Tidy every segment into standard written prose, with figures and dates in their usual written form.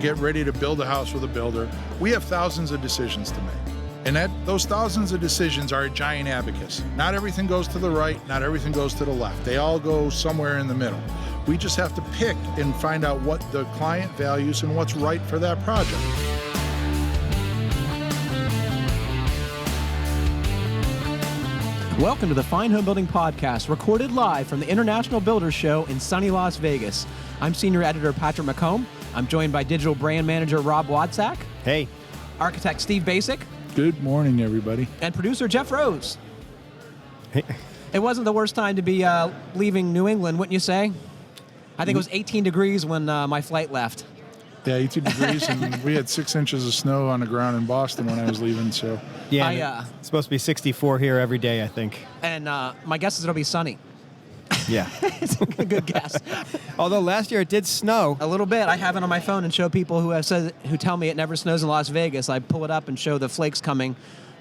get ready to build a house with a builder, we have thousands of decisions to make. And those thousands of decisions are a giant abacus. Not everything goes to the right, not everything goes to the left. They all go somewhere in the middle. We just have to pick and find out what the client values and what's right for that project. Welcome to the Fine Homebuilding Podcast, recorded live from the International Builders Show in sunny Las Vegas. I'm Senior Editor Patrick McCombe. I'm joined by Digital Brand Manager Rob Wotzak. Hey. Architect Steve Baczek. Good morning, everybody. And producer Jeff Rose. Hey. It wasn't the worst time to be leaving New England, wouldn't you say? I think it was 18 degrees when my flight left. Yeah, 18 degrees, and we had 6 inches of snow on the ground in Boston when I was leaving, so. Yeah, it's supposed to be 64 here every day, I think. And my guess is it'll be sunny. Yeah. It's a good guess. Although last year it did snow. A little bit. I have it on my phone and show people who tell me it never snows in Las Vegas. I pull it up and show the flakes coming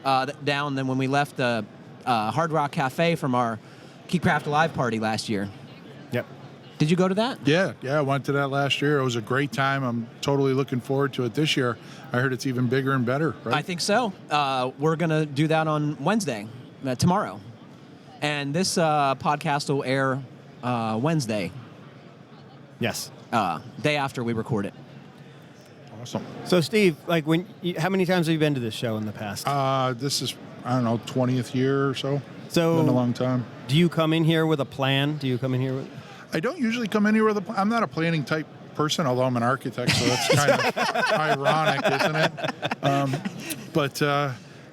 down than when we left the Hard Rock Cafe from our Key Craft Alive party last year. Yep. Did you go to that? Yeah, I went to that last year. It was a great time. I'm totally looking forward to it this year. I heard it's even bigger and better, right? I think so. We're going to do that on Wednesday, tomorrow. And this podcast will air Wednesday. Yes. Day after we record it. Awesome. So, Steve, how many times have you been to this show in the past? This is, 20th year or so. So, been a long time. Do you come in here with a plan? I don't usually come in here with I'm not a planning type person, although I'm an architect, so that's kind of ironic, isn't it?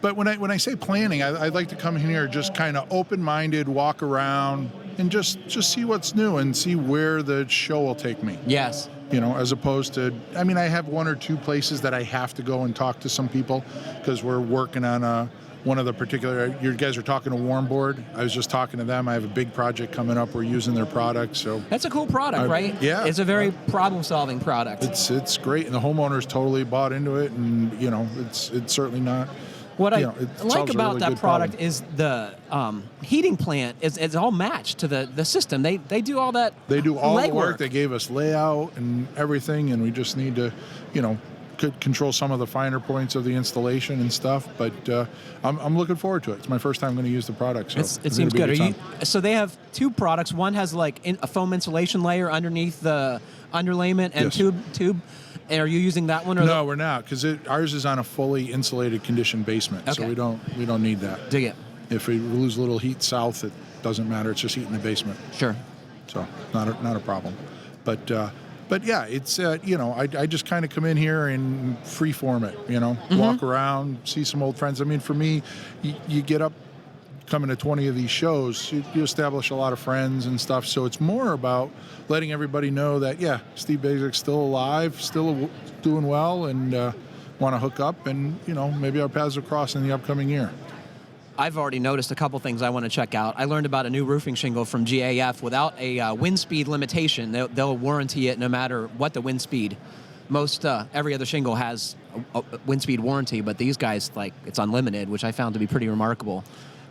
But when I say planning, I'd like to come in here just kind of open-minded, walk around, and just see what's new and see where the show will take me. Yes. As opposed to, I have one or two places that I have to go and talk to some people because we're working on one of the particular, you guys are talking to Warmboard. I was just talking to them. I have a big project coming up. We're using their product. So that's a cool product, right? Yeah. It's a very problem-solving product. It's great, and the homeowners totally bought into it, and, it's certainly not. What I like about that product is the heating plant. It's all matched to the system. They do all that. They do all the work. Legwork. They gave us layout and everything, and we just need to, could control some of the finer points of the installation and stuff. But I'm looking forward to it. It's my first time going to use the product. So it seems good. So they have two products. One has a foam insulation layer underneath the underlayment and yes. tube. And are you using that one? No, we're not, because ours is on a fully insulated conditioned basement, okay. So we don't need that. Dig it. If we lose a little heat south, it doesn't matter. It's just heat in the basement. Sure. So not a problem. But yeah, it's I just kind of come in here and free form it. Mm-hmm. Walk around, see some old friends. For me, you get up. Coming to 20 of these shows, you establish a lot of friends and stuff. So it's more about letting everybody know that, Steve Baczek's still alive, still doing well, and want to hook up, and, maybe our paths will cross in the upcoming year. I've already noticed a couple things I want to check out. I learned about a new roofing shingle from GAF without a wind speed limitation. They'll warranty it no matter what the wind speed. Most every other shingle has a wind speed warranty, but these guys, it's unlimited, which I found to be pretty remarkable.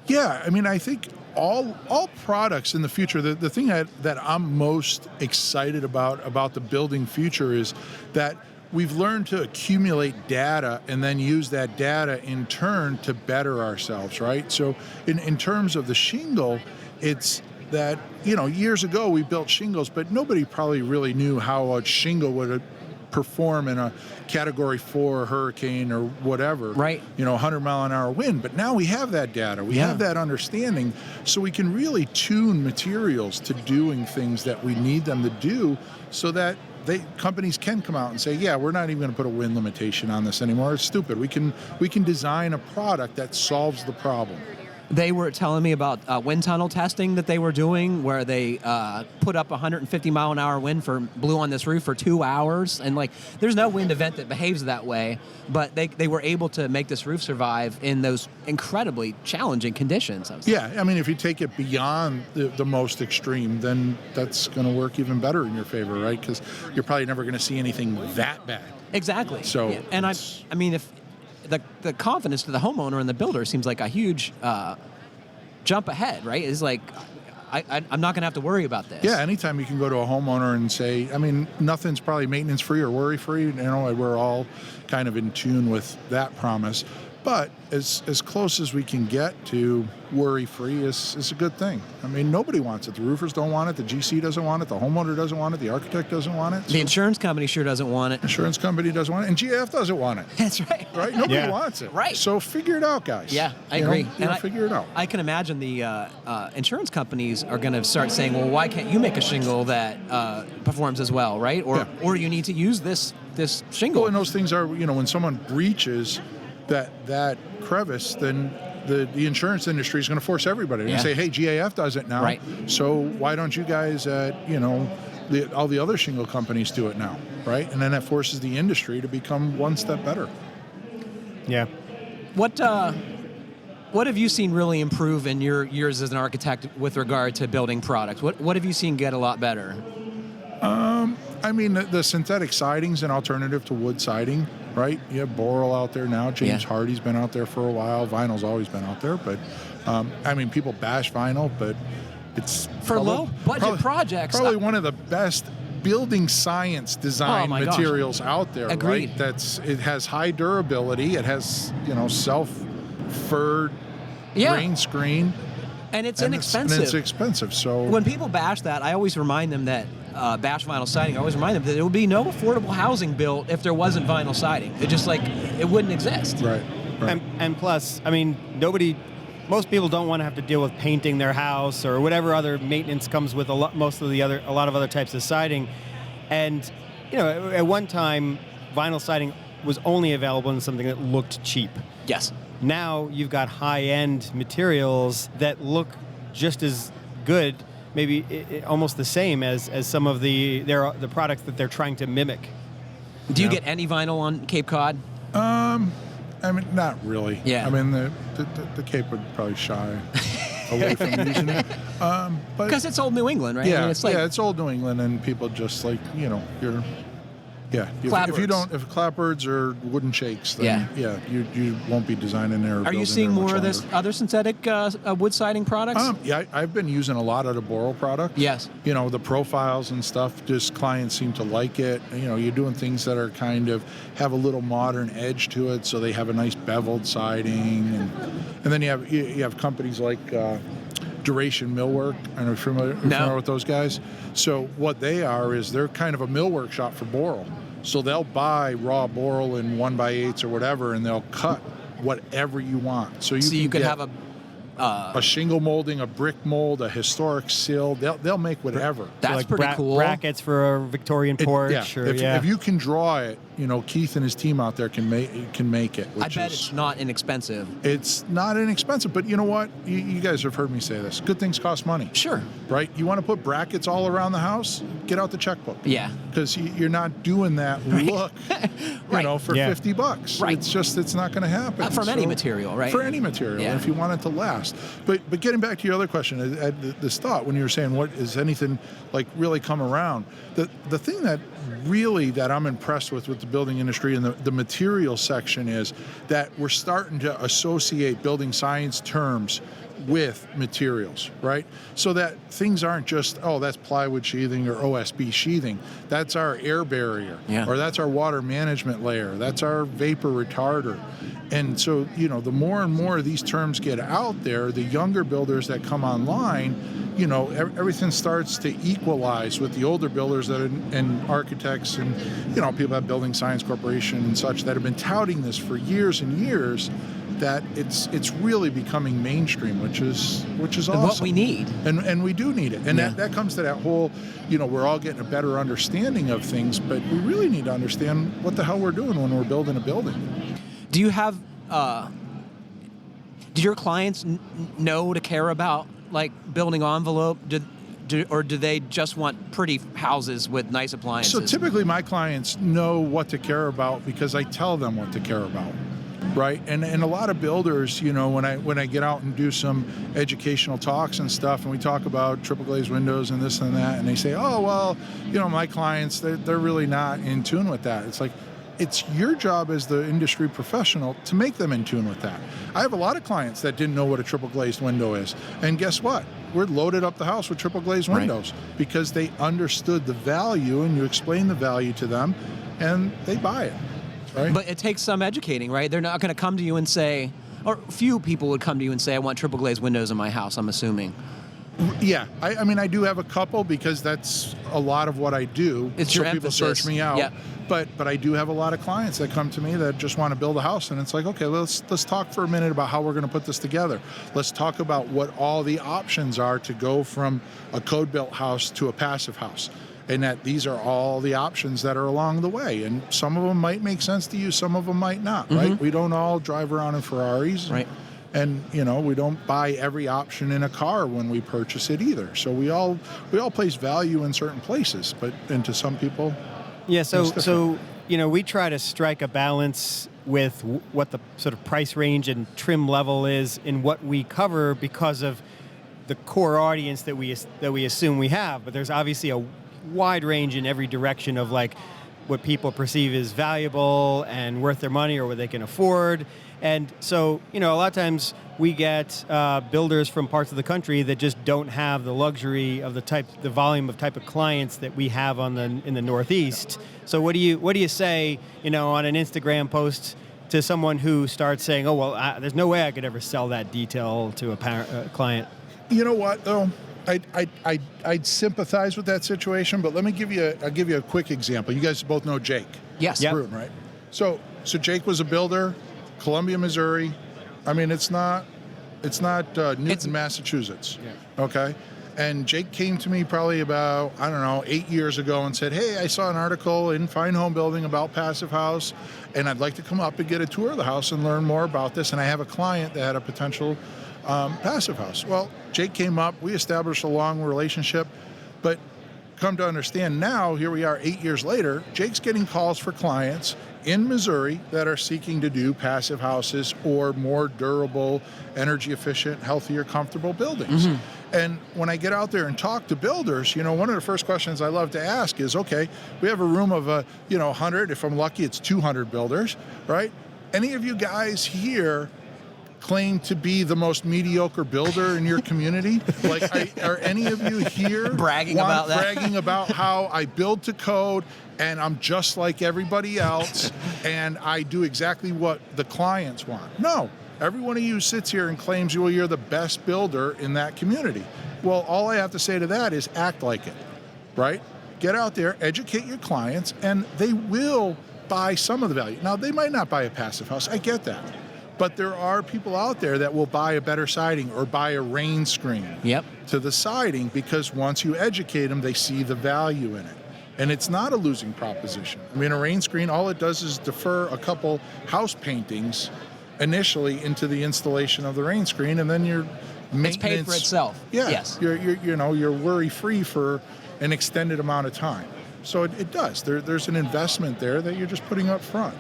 Yeah, I think all products in the future, the thing that I'm most excited about the building future is that we've learned to accumulate data and then use that data in turn to better ourselves, right? So in terms of the shingle, it's that, years ago we built shingles, but nobody probably really knew how a shingle would perform in a Category 4 hurricane or whatever, right? 100-mile-an-hour wind. But now we have that data. We have that understanding, so we can really tune materials to doing things that we need them to do, so that companies can come out and say, we're not even going to put a wind limitation on this anymore. It's stupid. We can design a product that solves the problem. They were telling me about wind tunnel testing that they were doing, where they put up 150-mile-an-hour wind blew on this roof for 2 hours. And, there's no wind event that behaves that way, but they were able to make this roof survive in those incredibly challenging conditions. Yeah, if you take it beyond the most extreme, then that's going to work even better in your favor, right? Because you're probably never going to see anything that bad. Exactly. So, and if the confidence to the homeowner and the builder seems like a huge jump ahead, right? It's I'm not going to have to worry about this. Yeah, anytime you can go to a homeowner and say, I mean, nothing's probably maintenance free or worry free. You know, we're all kind of in tune with that promise. But as close as we can get to worry-free is a good thing. I mean, nobody wants it. The roofers don't want it. The GC doesn't want it. The homeowner doesn't want it. The architect doesn't want it. The insurance company sure doesn't want it. Insurance company doesn't want it. And GAF doesn't want it. That's right. Right? Nobody wants it. Right. So figure it out, guys. Yeah, I agree. Figure it out. I can imagine the insurance companies are going to start saying, well, why can't you make a shingle that performs as well, right? Or you need to use this shingle. Well, and those things are, when someone breaches that crevice, then the insurance industry is going to force everybody. They're going to say, hey, GAF does it now. Right. So why don't you guys, all the other shingle companies do it now, right? And then that forces the industry to become one step better. Yeah. What have you seen really improve in your years as an architect with regard to building products? What have you seen get a lot better? I mean, the synthetic siding's an alternative to wood siding, right? You have Boral out there now. James Hardy's been out there for a while. Vinyl's always been out there. But, people bash vinyl, but it's... For low-budget projects. Probably one of the best building science design materials out there, Agreed. right? It has high durability. It has, self-furred grain screen. And it's inexpensive. It's expensive, so... When people bash that, I always remind them that bash vinyl siding, I always remind them that there would be no affordable housing built if there wasn't vinyl siding. It just it wouldn't exist. Right. And plus, I mean, most people don't want to have to deal with painting their house or whatever other maintenance comes with a lot of other types of siding. And, at one time, vinyl siding was only available in something that looked cheap. Yes. Now you've got high-end materials that look just as good, maybe almost the same as some of the products that they're trying to mimic. Do you get any vinyl on Cape Cod? I mean, not really. Yeah. I mean, the Cape would probably shy away from using it. Because it's old New England, right? Yeah, I mean, it's old New England, and people just you're... Yeah, if clapboards or wooden shakes, then you won't be designing there. Are you seeing more of this other synthetic wood siding products? I've been using a lot of the Boral product. Yes. The profiles and stuff, just clients seem to like it. You're doing things that are kind of have a little modern edge to it, so they have a nice beveled siding, and then you have companies like Duration Millwork. I don't know if you're familiar with those guys. So what they are is they're kind of a millwork shop for Boral. So they'll buy raw Boral in 1x8s or whatever, and they'll cut whatever you want. So you could have a shingle molding, a brick mold, a historic sill. They'll make whatever. That's pretty cool. Brackets for a Victorian porch. If you can draw it, Keith and his team out there can make it. I bet it's not inexpensive. It's not inexpensive, but you know what? You guys have heard me say this. Good things cost money. Sure. Right? You want to put brackets all around the house? Get out the checkbook. Yeah. Because you're not doing that look, for $50. Right. It's not going to happen. From any material, right? For any material, if you want it to last. But getting back to your other question, this thought when you were saying, what is anything really come around? The thing that I'm impressed with the building industry and the material section is that we're starting to associate building science terms with materials, right? So that things aren't just, that's plywood sheathing or OSB sheathing. That's our air barrier, or that's our water management layer. That's our vapor retarder. And so, the more and more these terms get out there, the younger builders that come online, everything starts to equalize with the older builders and architects and, people at Building Science Corporation and such that have been touting this for years and years, that it's really becoming mainstream, which is awesome. And what we need. And we do need it. And that comes to that whole, we're all getting a better understanding of things, but we really need to understand what the hell we're doing when we're building a building. Do you have, do your clients know to care about building envelope? Or do they just want pretty houses with nice appliances? So typically my clients know what to care about because I tell them what to care about. Right, and a lot of builders, when I get out and do some educational talks and stuff, and we talk about triple glazed windows and this and that, and they say, oh well, my clients they're really not in tune with that. It's like, it's your job as the industry professional to make them in tune with that. I have a lot of clients that didn't know what a triple glazed window is, and guess what? we're loaded up the house with triple glazed windows because they understood the value, and you explain the value to them, and they buy it. Right? But it takes some educating, right? They're not going to come to you and say, or few people would come to you and say, I want triple glazed windows in my house, I'm assuming. Yeah, I mean, I do have a couple because that's a lot of what I do. It's so your people emphasis. search me out. Yeah. But I do have a lot of clients that come to me that just want to build a house, and it's like, okay, let's talk for a minute about how we're going to put this together. Let's talk about what all the options are to go from a code-built house to a passive house, and that these are all the options that are along the way. And some of them might make sense to you, some of them might not. Right? We don't all drive around in Ferraris. Right. And we don't buy every option in a car when we purchase it either. So we all place value in certain places, and to some people, yeah. So we try to strike a balance with what the sort of price range and trim level is in what we cover because of the core audience that we assume we have. But there's obviously a wide range in every direction of like what people perceive as valuable and worth their money or what they can afford. And so, a lot of times we get builders from parts of the country that just don't have the luxury of the volume of type of clients that we have in the Northeast. So what do you say, on an Instagram post to someone who starts saying, oh, well, there's no way I could ever sell that detail to a client? You know what, though? I'd sympathize with that situation, but let me give you a quick example. You guys both know Jake. Yes. Yep. Bruton, right? So Jake was a builder, Columbia, Missouri. I mean, it's not Newton, Massachusetts. Yeah. Okay. And Jake came to me probably about, 8 years ago and said, hey, I saw an article in Fine Homebuilding about Passive House, and I'd like to come up and get a tour of the house and learn more about this. And I have a client that had a potential Passive House. Well, Jake came up, we established a long relationship, but come to understand now, here we are 8 years later, Jake's getting calls for clients in Missouri that are seeking to do passive houses or more durable, energy efficient, healthier, comfortable buildings. And when I get out there and talk to builders, one of the first questions I love to ask is, okay, we have a room of 100, if I'm lucky it's 200 builders, right? Any of you guys here claim to be the most mediocre builder in your community? Like, are any of you here bragging about how I build to code and I'm just like everybody else and I do exactly what the clients want? No. Every one of you sits here and claims you're the best builder in that community. Well, all I have to say to that is act like it, right? Get out there, educate your clients, and they will buy some of the value. Now, they might not buy a passive house. I get that. But there are people out there that will buy a better siding or buy a rain screen to the siding because once you educate them, they see the value in it. And it's not a losing proposition. I mean, a rain screen, all it does is defer a couple house paintings initially into the installation of the rain screen, and then your maintenance... It's paid for itself. Yeah. Yes. You're worry-free for an extended amount of time. So it does. There's an investment there that you're just putting up front.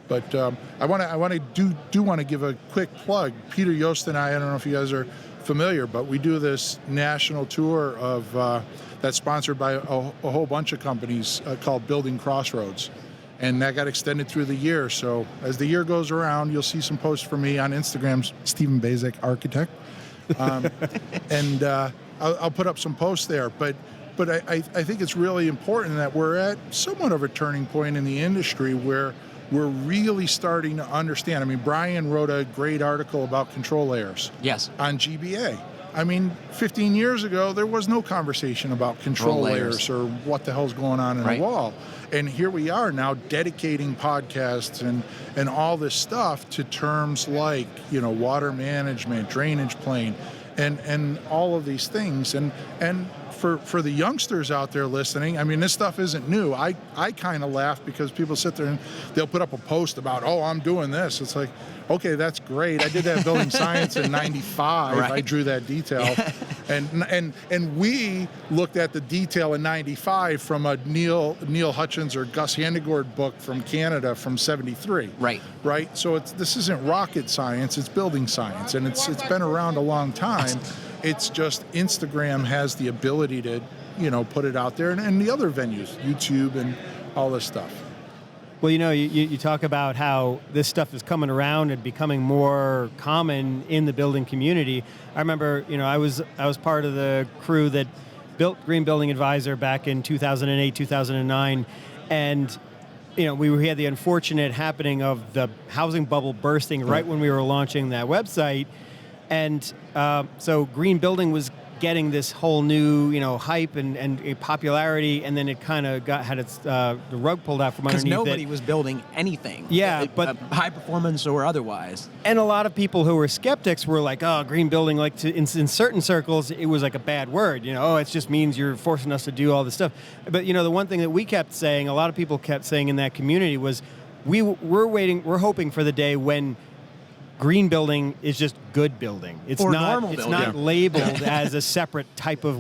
But I want to give a quick plug. Peter Yost and I don't know if you guys are familiar, but we do this national tour of that's sponsored by a whole bunch of companies called Building Crossroads. And that got extended through the year. So as the year goes around, you'll see some posts from me on Instagram, Steve Baczek, architect. And I'll put up some posts there. But I think it's really important that we're at somewhat of a turning point in the industry where we're really starting to understand. I mean, Brian wrote a great article about control layers on GBA. I mean, 15 years ago, there was no conversation about control layers or what the hell's going on in a wall. And here we are now dedicating podcasts and all this stuff to terms like, water management, drainage plane, and all of these things. And for the youngsters out there listening, I mean, this stuff isn't new. I kind of laugh because people sit there and they'll put up a post about, oh, I'm doing this. It's like, okay, that's great. I did that building science in 95. Right. I drew that detail. And we looked at the detail in 95 from a Neil Hutchins or Gus Handegord book from Canada from 73. Right? So this isn't rocket science, it's building science. And it's been around a long time. It's just Instagram has the ability to, put it out there and the other venues, YouTube and all this stuff. Well, you talk about how this stuff is coming around and becoming more common in the building community. I remember, I was part of the crew that built Green Building Advisor back in 2008, 2009, and we had the unfortunate happening of the housing bubble bursting right when we were launching that website, and so Green Building was getting this whole new, hype and a popularity, and then it kind of had its the rug pulled out from underneath it. Because nobody was building anything. Yeah, but high performance or otherwise. And a lot of people who were skeptics were like, "Oh, green building," in certain circles, it was like a bad word. Oh, it just means you're forcing us to do all this stuff. But the one thing that we kept saying, a lot of people kept saying in that community was, we're hoping for the day when green building is just good building. It's not labeled as a separate type of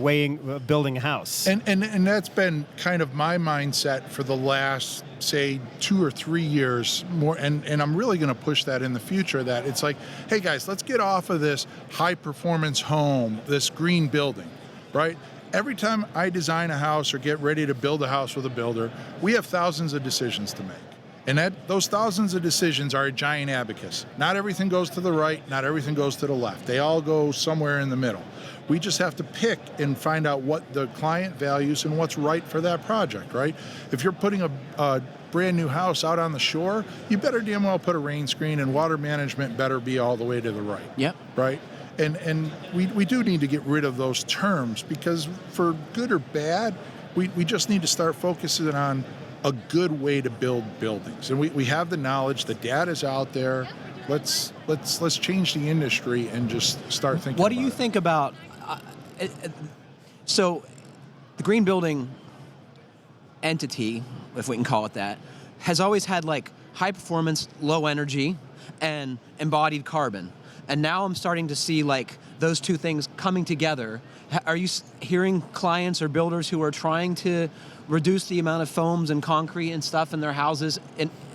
building a house. And that's been kind of my mindset for the last, say, 2 or 3 years more. And I'm really going to push that in the future, that it's like, hey guys, let's get off of this high performance home, this green building, right? Every time I design a house or get ready to build a house with a builder, we have thousands of decisions to make. And those thousands of decisions are a giant abacus. Not everything goes to the right, not everything goes to the left. They all go somewhere in the middle. We just have to pick and find out what the client values and what's right for that project, right? If you're putting a brand new house out on the shore, you better damn well put a rain screen, and water management better be all the way to the right. Yep. Right? And we do need to get rid of those terms, because for good or bad, we just need to start focusing on a good way to build buildings. And we have the knowledge, the data's out there. Let's change the industry and just start thinking. What do you think about so the green building entity, if we can call it that, has always had like high performance, low energy, and embodied carbon. And now I'm starting to see like those two things coming together. Are you hearing clients or builders who are trying to reduce the amount of foams and concrete and stuff in their houses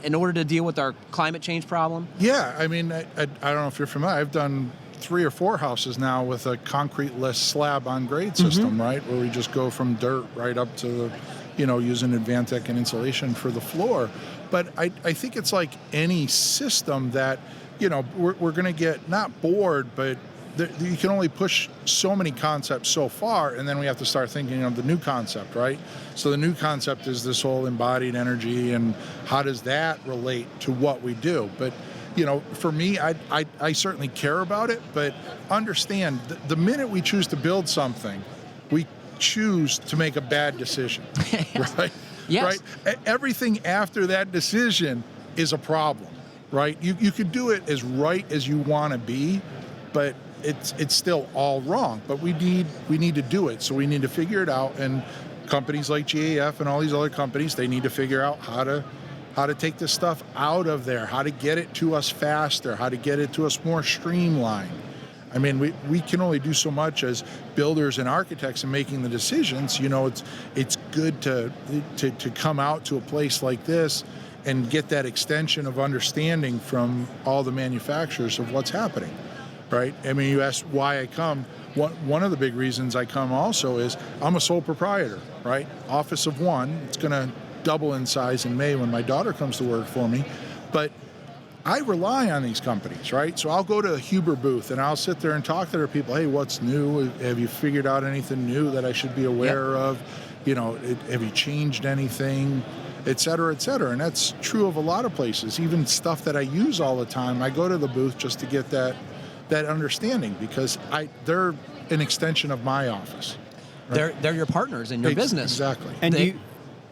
in order to deal with our climate change problem? Yeah, I mean, I don't know if you're familiar. I've done 3 or 4 houses now with a concrete-less slab on grade system, right? Where we just go from dirt right up to, using Advantech and insulation for the floor. But I think it's like any system that, we're going to get not bored, but you can only push so many concepts so far, and then we have to start thinking of the new concept, right? So the new concept is this whole embodied energy, and how does that relate to what we do? But, for me, I certainly care about it, but understand the minute we choose to build something, we choose to make a bad decision, right? Yes. Right? Everything after that decision is a problem, right? You could do it as right as you want to be, but it's still all wrong. But we need to do it, so we need to figure it out. And companies like GAF and all these other companies, they need to figure out how to take this stuff out of there, how to get it to us faster, how to get it to us more streamlined. I mean, we can only do so much as builders and architects in making the decisions. It's good to come out to a place like this and get that extension of understanding from all the manufacturers of what's happening, right? I mean, you asked why I come. One of the big reasons I come also is I'm a sole proprietor, right? Office of one. It's going to double in size in May when my daughter comes to work for me. But I rely on these companies, right? So I'll go to a Huber booth and I'll sit there and talk to their people. Hey, what's new? Have you figured out anything new that I should be aware of? Have you changed anything? Et cetera, et cetera. And that's true of a lot of places. Even stuff that I use all the time, I go to the booth just to get that understanding, because they're an extension of my office. Right? They're your partners in your business. Exactly. And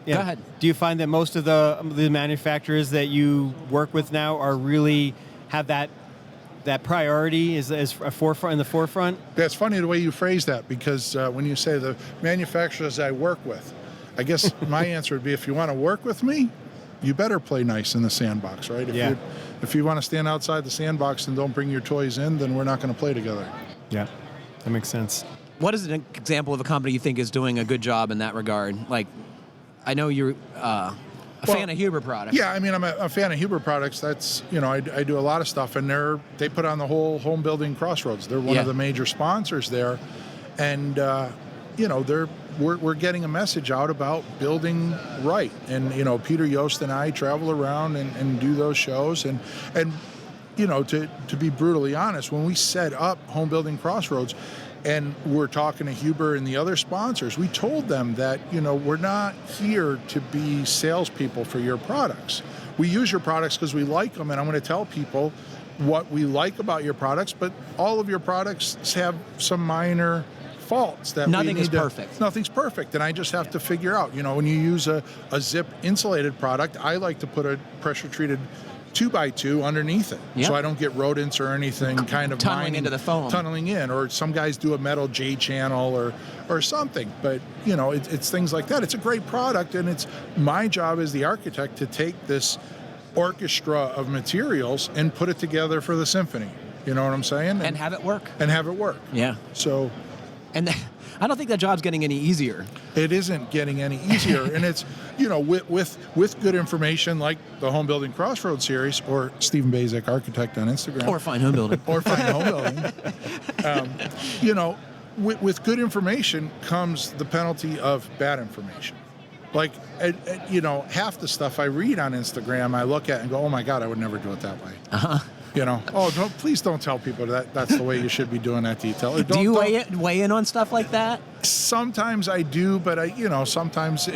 go ahead. Do you find that most of the manufacturers that you work with now are really have that priority is a forefront in the forefront? That's funny the way you phrase that, because when you say the manufacturers I work with, I guess my answer would be, if you want to work with me, you better play nice in the sandbox, right? If you want to stand outside the sandbox and don't bring your toys in, then we're not going to play together. Yeah, that makes sense. What is an example of a company you think is doing a good job in that regard? Like, I know you're a fan of Huber products. Yeah, I mean, I'm a fan of Huber products. That's, I do a lot of stuff, and they put on the whole home building crossroads. They're one of the major sponsors there, and they're we're getting a message out about building right. And, Peter Yost and I travel around and do those shows. And to be brutally honest, when we set up Home Building Crossroads and we're talking to Huber and the other sponsors, we told them that, we're not here to be salespeople for your products. We use your products because we like them, and I'm going to tell people what we like about your products, but all of your products have some minor faults that nothing is perfect. Nothing's perfect, and I just have to figure out, when you use a zip insulated product, I like to put a pressure treated 2x2 underneath it, so I don't get rodents or anything kind of tunneling into the foam, tunneling in, or some guys do a metal J channel or something. But it's things like that. It's a great product, and it's my job as the architect to take this orchestra of materials and put it together for the symphony. You know what I'm saying? And have it work. Yeah. So. And I don't think that job's getting any easier. It isn't getting any easier, and it's with good information like the Home Building Crossroads series, or Steve Baczek Architect on Instagram, or Fine Homebuilding, or Fine Homebuilding. With good information comes the penalty of bad information. Like half the stuff I read on Instagram, I look at and go, "Oh my God, I would never do it that way." Please don't tell people that's the way you should be doing that detail. Do you weigh in on stuff like that? Sometimes I do, but sometimes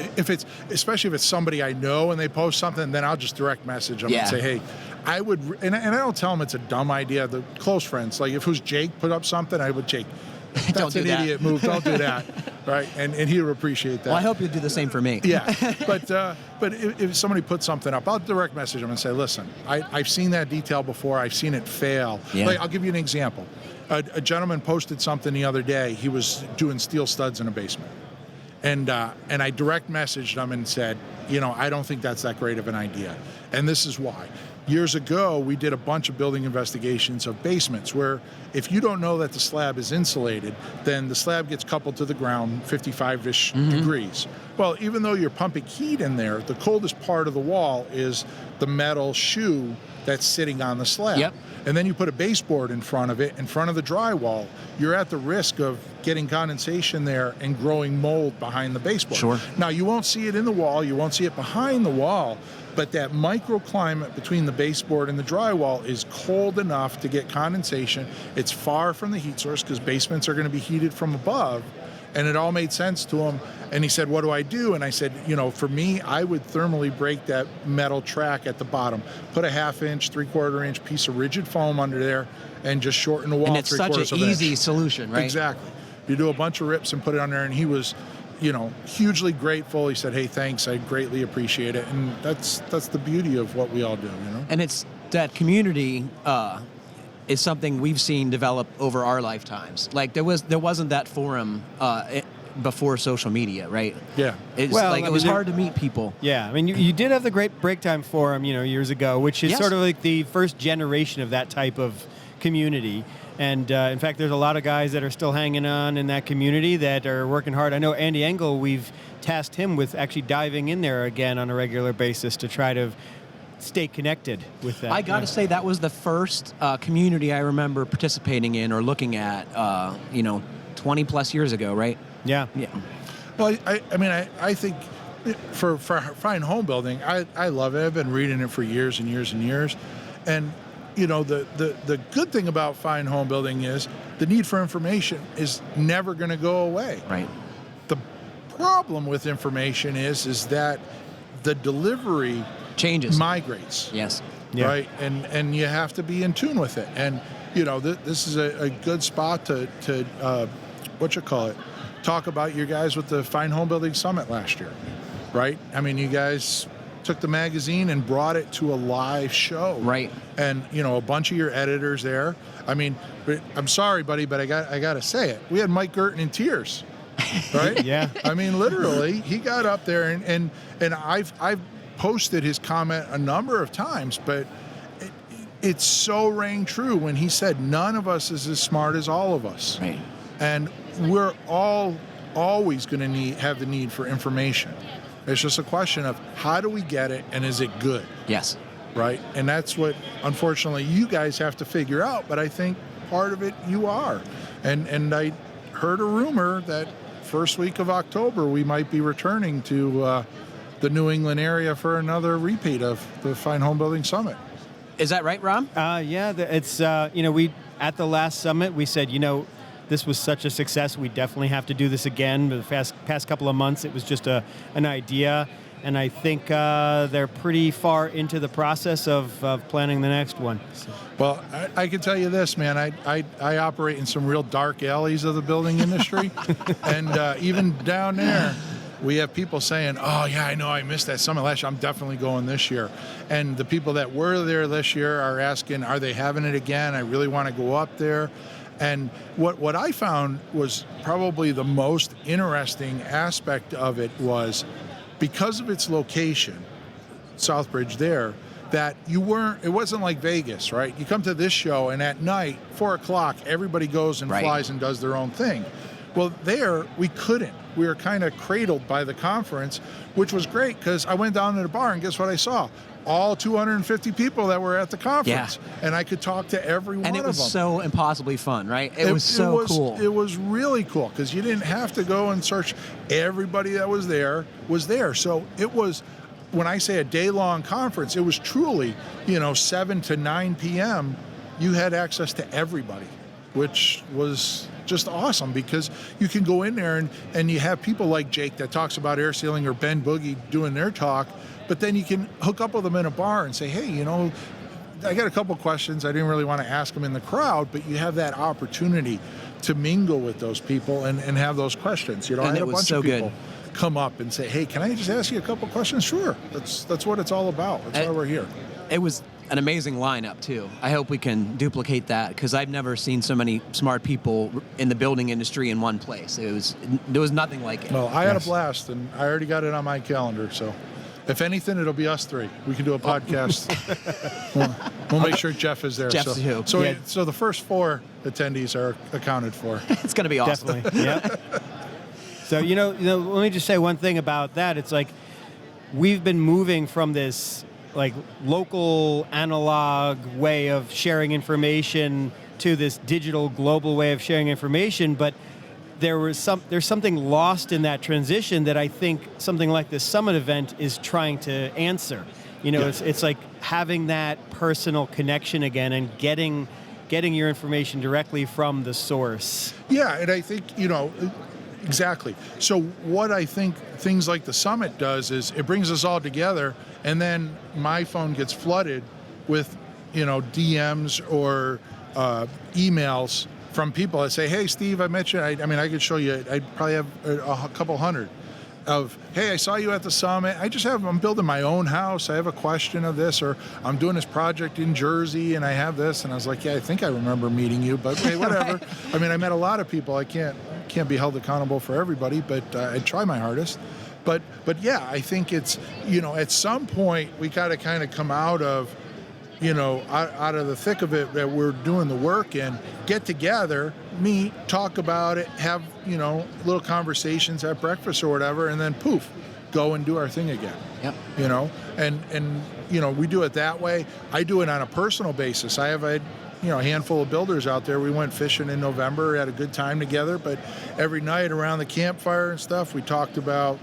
especially if it's somebody I know and they post something, then I'll just direct message them and say, hey, I would, and I don't tell them it's a dumb idea. The close friends, like if it was Jake put up something, I would, Jake, that's an idiot move. Don't do that. Right. And he would appreciate that. Well, I hope you do the same for me. Yeah. But if somebody puts something up, I'll direct message them and say, listen, I've seen that detail before. I've seen it fail. Yeah. Like, I'll give you an example. A gentleman posted something the other day. He was doing steel studs in a basement. And I direct messaged him and said, I don't think that's that great of an idea. And this is why. Years ago, we did a bunch of building investigations of basements where if you don't know that the slab is insulated, then the slab gets coupled to the ground 55-ish degrees. Well, even though you're pumping heat in there, the coldest part of the wall is the metal shoe that's sitting on the slab. Yep. And then you put a baseboard in front of it, in front of the drywall. You're at the risk of getting condensation there and growing mold behind the baseboard. Sure. Now, you won't see it in the wall, you won't see it behind the wall, but that microclimate between the baseboard and the drywall is cold enough to get condensation. It's far from the heat source because basements are going to be heated from above. And it all made sense to him. And he said, what do I do? And I said, for me, I would thermally break that metal track at the bottom. Put a 1/2 inch, 3/4 inch piece of rigid foam under there and just shorten the wall 3/4 of an inch. And it's such an easy solution, right? Exactly. You do a bunch of rips and put it on there. And he was, hugely grateful. He said, hey, thanks. I greatly appreciate it. And that's the beauty of what we all do, And it's that community is something we've seen develop over our lifetimes. Like there wasn't that forum before social media, right? Yeah. It was hard to meet people. Yeah, I mean, you did have the Great Break Time Forum, years ago, which is sort of like the first generation of that type of community. And in fact, there's a lot of guys that are still hanging on in that community that are working hard. I know Andy Engel, we've tasked him with actually diving in there again on a regular basis to try to stay connected with that. I got to say that was the first community I remember participating in or looking at, 20 plus years ago, right? Yeah. Yeah. Well, I think for Fine Homebuilding, I love it. I've been reading it for years and years and years. And, the good thing about Fine Homebuilding is the need for information is never going to go away. Right. The problem with information is that the delivery changes, migrates. Yes. Yeah. Right. And you have to be in tune with it. And this is a good spot to talk about you guys with the Fine Homebuilding Summit last year, right? I mean, you guys took the magazine and brought it to a live show, right? And a bunch of your editors there. I mean, I'm sorry, buddy, but I got to say it. We had Mike Gerton in tears, right? Yeah. I mean, literally, he got up there and I've posted his comment a number of times, but it so rang true when he said none of us is as smart as all of us, right? And we're all always going to have the need for information. It's just a question of how do we get it and is it good? Yes. Right? And that's what, unfortunately, you guys have to figure out, but I think part of it you are. And I heard a rumor that first week of October, we might be returning to the New England area for another repeat of the Fine Homebuilding Summit. Is that right, Rob? Yeah, it's, we, at the last summit, we said, this was such a success, we definitely have to do this again. The past couple of months, it was just an idea. And I think they're pretty far into the process of planning the next one. So. Well, I can tell you this, man. I operate in some real dark alleys of the building industry. And even down there, we have people saying, oh, yeah, I know I missed that summit last year. I'm definitely going this year. And the people that were there this year are asking, are they having it again? I really want to go up there. And what I found was probably the most interesting aspect of it was, because of its location, Southbridge there, that it wasn't like Vegas, right? You come to this show and at night, 4 o'clock, everybody goes and flies and does their own thing. Well, there, we couldn't. We were kind of cradled by the conference, which was great because I went down to the bar and guess what I saw? All 250 people that were at the conference. Yeah. And I could talk to every one of them. And it was so impossibly fun, right? It was so cool. It was really cool because you didn't have to go and search. Everybody that was there. So it was, when I say a day-long conference, it was truly, 7 to 9 p.m., you had access to everybody, which was just awesome because you can go in there and you have people like Jake that talks about air sealing or Ben Boogie doing their talk, but then you can hook up with them in a bar and say, hey, I got a couple questions. I didn't really want to ask them in the crowd, but you have that opportunity to mingle with those people and have those questions. I had a bunch of people come up and say, hey, can I just ask you a couple questions? Sure. That's what it's all about. That's why we're here. It was an amazing lineup, too. I hope we can duplicate that because I've never seen so many smart people in the building industry in one place. There was nothing like it. Well, I had a blast, and I already got it on my calendar, so if anything, it'll be us three. We can do a podcast. We'll make sure Jeff is there. Jeff's who? So the first 4 attendees are accounted for. It's going to be awesome. Definitely. Yeah. So, let me just say one thing about that. It's like we've been moving from this local analog way of sharing information to this digital global way of sharing information, but there's something lost in that transition that I think something like this summit event is trying to answer. It's like having that personal connection again and getting your information directly from the source. Yeah, and I think, exactly. So what I think things like the summit does is it brings us all together, and then my phone gets flooded with, DMs or emails from people that say, hey, Steve, I met you. I mean, I could show you, I'd probably have a couple hundred of, hey, I saw you at the summit. I'm building my own house. I have a question of this, or I'm doing this project in Jersey and I have this. And I was like, yeah, I think I remember meeting you, but hey, whatever. Right. I mean, I met a lot of people. I can't be held accountable for everybody, but I try my hardest. But yeah, I think it's, at some point we got to kind of come out of, out of the thick of it that we're doing the work and get together, meet, talk about it, have, little conversations at breakfast or whatever, and then poof, go and do our thing again. Yep. And we do it that way. I do it on a personal basis. I have a handful of builders out there. We went fishing in November, had a good time together, but every night around the campfire and stuff, we talked about,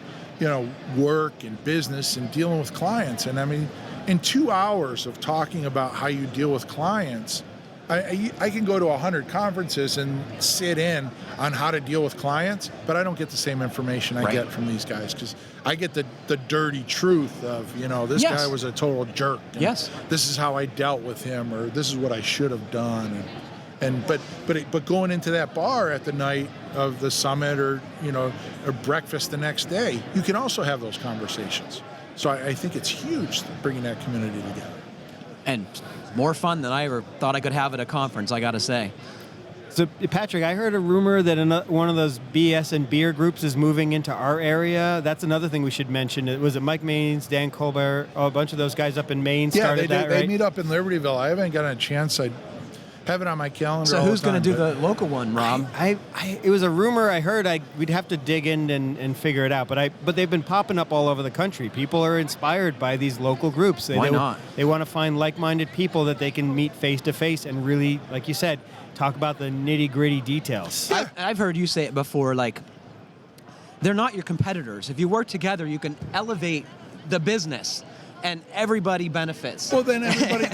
work and business and dealing with clients. And I mean, in 2 hours of talking about how you deal with clients, I can go to 100 conferences and sit in on how to deal with clients, but I don't get the same information I get from these guys because I get the dirty truth of, this guy was a total jerk. Yes. This is how I dealt with him, or this is what I should have done. But going into that bar at the night of the summit or breakfast the next day, you can also have those conversations. So I think it's huge bringing that community together. And more fun than I ever thought I could have at a conference, I got to say. So, Patrick, I heard a rumor that one of those BS and beer groups is moving into our area. That's another thing we should mention. Was it Mike Maines, Dan Colbert, a bunch of those guys up in Maine started that, right? They meet up in Libertyville. I haven't gotten a chance. I have it on my calendar. So who's going to do the local one, Rob? It was a rumor I heard. We'd have to dig in and figure it out. But they've been popping up all over the country. People are inspired by these local groups. Why not? They want to find like-minded people that they can meet face-to-face and really, like you said, talk about the nitty-gritty details. I've heard you say it before, they're not your competitors. If you work together, you can elevate the business, and everybody benefits. Well, then everybody,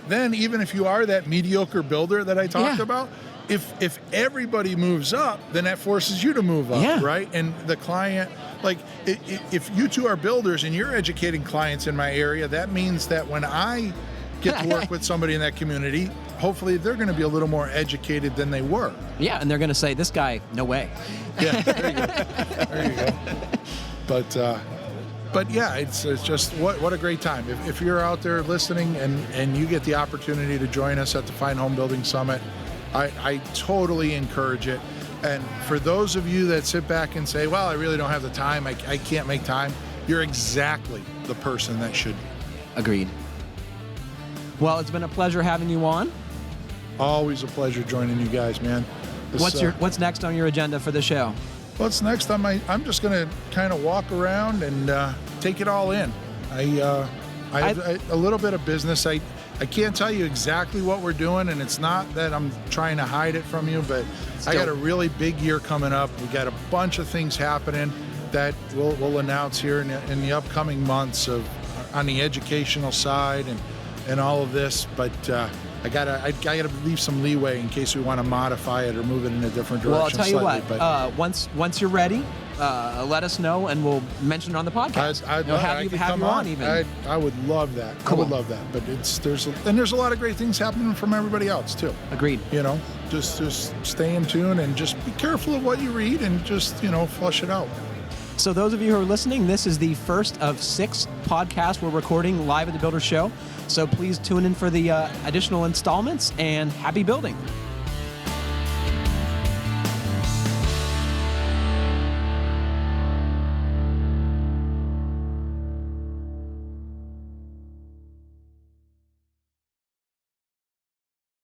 then even if you are that mediocre builder that I talked about, if everybody moves up, then that forces you to move up, right? And the client, like, if you two are builders and you're educating clients in my area, that means that when I get to work with somebody in that community, hopefully they're going to be a little more educated than they were. Yeah, and they're going to say, this guy, no way. Yeah, there you go. There you go. But yeah, it's just what a great time. If you're out there listening and you get the opportunity to join us at the Fine Homebuilding Summit, I totally encourage it. And for those of you that sit back and say, well, I really don't have the time, I can't make time, you're exactly the person that should. Agreed. Well, it's been a pleasure having you on. Always a pleasure joining you guys, man. What's next on your agenda for the show? What's next on I'm just going to kind of walk around and take it all in. I have a little bit of business. I can't tell you exactly what we're doing, and it's not that I'm trying to hide it from you, but I got a really big year coming up. We got a bunch of things happening that we'll announce here in the upcoming months on the educational side and all of this. But I gotta leave some leeway in case we want to modify it or move it in a different direction. Well, I'll tell you slightly, what. Once you're ready, let us know, and we'll mention it on the podcast. I'd have you on even. I would love that. Cool. I would love that. But there's a lot of great things happening from everybody else too. Agreed. Just stay in tune and just be careful of what you read and just flush it out. So those of you who are listening, this is the first of 6 podcasts we're recording live at the Builder Show. So please tune in for the additional installments, and happy building.